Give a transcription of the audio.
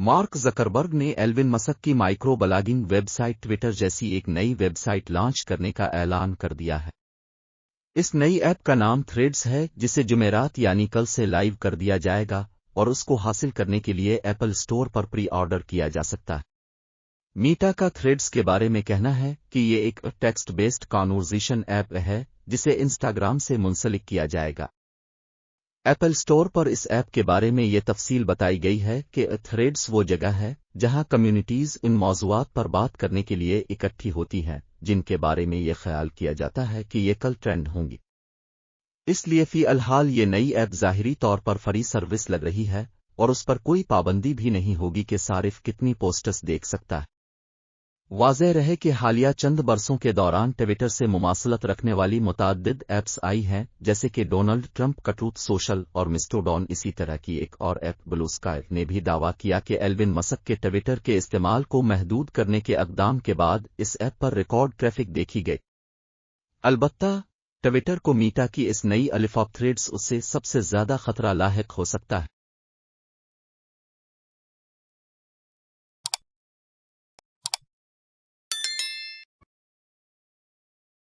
Mark Zuckerberg نے Elon Musk کی micro blogging website Twitter جیسی ایک نئی ویب سائٹ لانچ کرنے کا اعلان کر دیا ہے۔ اس نئی ایپ کا نام تھریڈز ہے، جسے جمعرات یعنی کل سے لائیو کر دیا جائے گا اور اس کو حاصل کرنے کے لیے ایپل اسٹور پر پری آرڈر کیا جا سکتا ہے۔ میٹا کا تھریڈز کے بارے میں کہنا ہے کہ یہ ایک ٹیکسٹ بیسڈ کانورزیشن ایپ ہے جسے انسٹاگرام سے منسلک کیا جائے گا۔ ایپل اسٹور پر اس ایپ کے بارے میں یہ تفصیل بتائی گئی ہے کہ تھریڈز وہ جگہ ہے جہاں کمیونٹیز ان موضوعات پر بات کرنے کے لیے اکٹھی ہوتی ہیں جن کے بارے میں یہ خیال کیا جاتا ہے کہ یہ کل ٹرینڈ ہوں گی۔ اس لیے فی الحال یہ نئی ایپ ظاہری طور پر فری سروس لگ رہی ہے اور اس پر کوئی پابندی بھی نہیں ہوگی کہ صارف کتنی پوسٹس دیکھ سکتا ہے۔ واضح رہے کہ حالیہ چند برسوں کے دوران ٹویٹر سے مماثلت رکھنے والی متعدد ایپس آئی ہیں، جیسے کہ ڈونلڈ ٹرمپ کا ٹروتھ سوشل اور مسٹوڈون۔ اسی طرح کی ایک اور ایپ بلو اسکائی نے بھی دعویٰ کیا کہ ایلون مسک کے ٹویٹر کے استعمال کو محدود کرنے کے اقدام کے بعد اس ایپ پر ریکارڈ ٹریفک دیکھی گئی۔ البتہ ٹویٹر کو میٹا کی اس نئی الفاظ تھریڈز اس سے سب سے زیادہ خطرہ لاحق ہو سکتا ہے۔